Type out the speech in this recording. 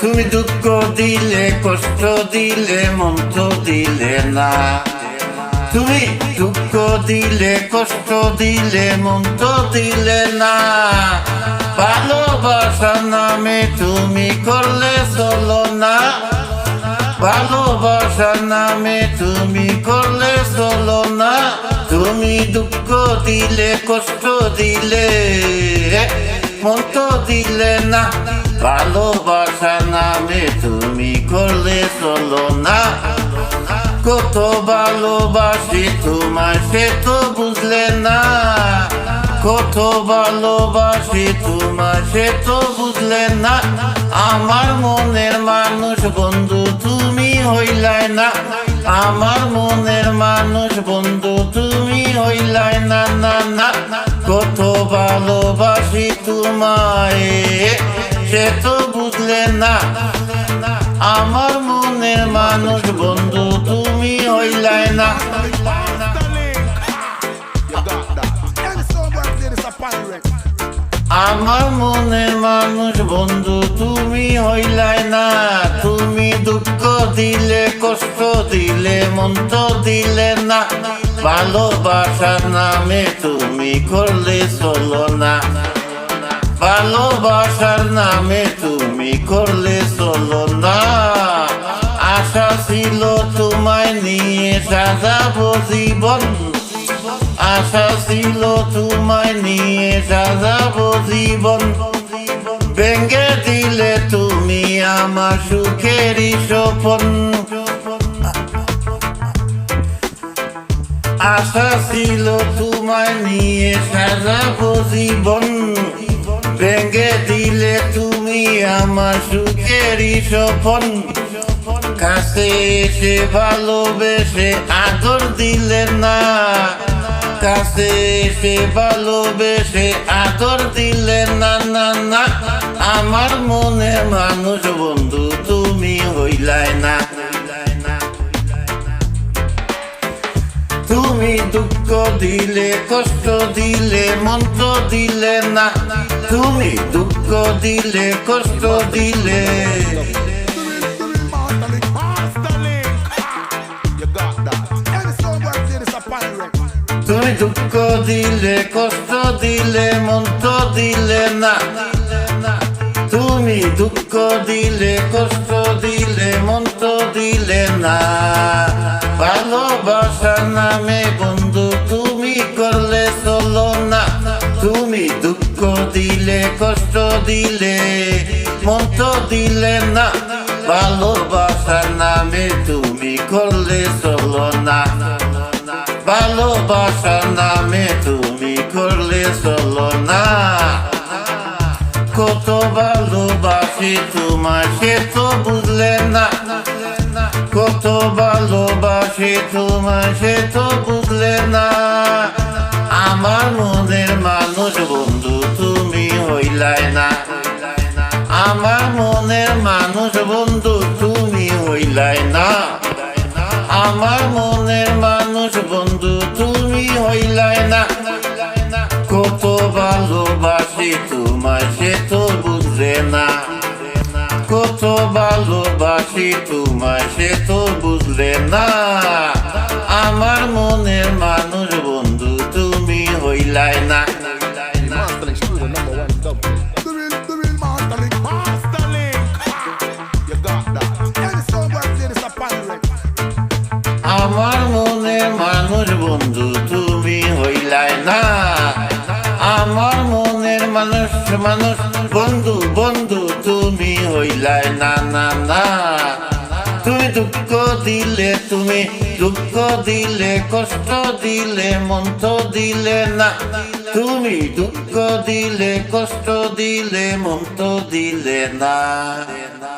তুমি দুঃখ দিলে কষ্ট দিলে মন তো দিলে না, তুমি দুঃখ দিলে কষ্ট দিলে মন তো দিলে না। ভালোবাসার নামে তুমি করলে চলো না, ভালোবাসার নামে তুমি করলে চলো না। তুমি দুঃখ দিলে কষ্ট দিলে মন তো দিলে না, ভালোবাসার নামে তুমি করলে চলো না। কত ভালোবাসি তোমায় সে তো বুঝলে না, কত ভালোবাসি তোমায় সে তো বুঝলে না। আমার মনের মানুষ বন্ধু তুমি হইলাই না, আমার মনের মানুষ বন্ধু তুমি হইলাই না, না না। কত ভালোবাসি তোমায় সে তো বুঝলে না, আমার মনের মানুষ বন্ধু তুমি হইলাই না। আমার মনের মানুষ বন্ধু তুমি হইলাই না। তুমি দুঃখ দিলে কষ্ট দিলে মন তো দিলে না, ভালোবাসার নামে তুমি করলে চলো না, ভালোবাসার নামে তুমি করলে চলো না। আশা ছিল তোমায় নিয়ে সাজাবো জীবন, আশা ছিল তোমায় নিয়ে সাজাবো জীবন। ভেঙে দিলে তুমি আমার সুখেরই স্বপ্ন, আশা ছিল তোমায় নিয়ে সাজাবো জীবন। ভেঙে দিলে তুমি আমার সুখেরই স্বপ্ন। কাছে এসে ভালোবেসে আদর দিলে না, কাছে এসে ভালোবেসে আদর দিলে না, না না। আমার মনে মানুষ বন্ধু তুমি হইলাই না। তুমি দুঃখ দিলে কষ্ট দিলে মন তো দিলে না, তুমি দুঃখ দিলে কষ্ট দিলে। তুমি দুঃখ দিলে কষ্ট দিলে মন তো দিলে না, তুমি দুঃখ দিলে কষ্ট দিলে মন তো দিলে না। ভালোবাসার নামে বন্ধু তুমি করলে চলো না, তুমি দুঃখ দিলে কষ্ট দিলে মন তো দিলে না। ভালোবাসার নামে তুমি করলে চলো না, ভালোবাসার নামে তুমি করলে চলো না। কত ভালোবাসি তোমায় সে তো বুঝলে না, কত ভালোবাসি তোমায় সে তো বুঝলে না। আমার মনের মানুষ বন্ধু তুমি হইলাই না, আমার মনের মানুষ বন্ধু তুমি হইলাই না, আমার মনের মানুষ বন্ধু তুমি হইলাই না। কত ভালোবাসি তোমায় সে তো বুঝলে না, কত ভালোবাসি তোমায় সে তো বুঝলে না। আমার মনের মানুষ বন্ধু তুমি হইলাই না। আমার মনের মানুষ বন্ধু তুমি হইলাই না, আমার মনের মানুষ মানুষ বন্ধু বন্ধু তুমি হইলাই না, না না। তুমি দুঃখ দিলে তুমি দুঃখ দিলে কষ্ট দিলে মন তো দিলে না, তুমি দুঃখ দিলে কষ্ট দিলে মন তো দিলে না।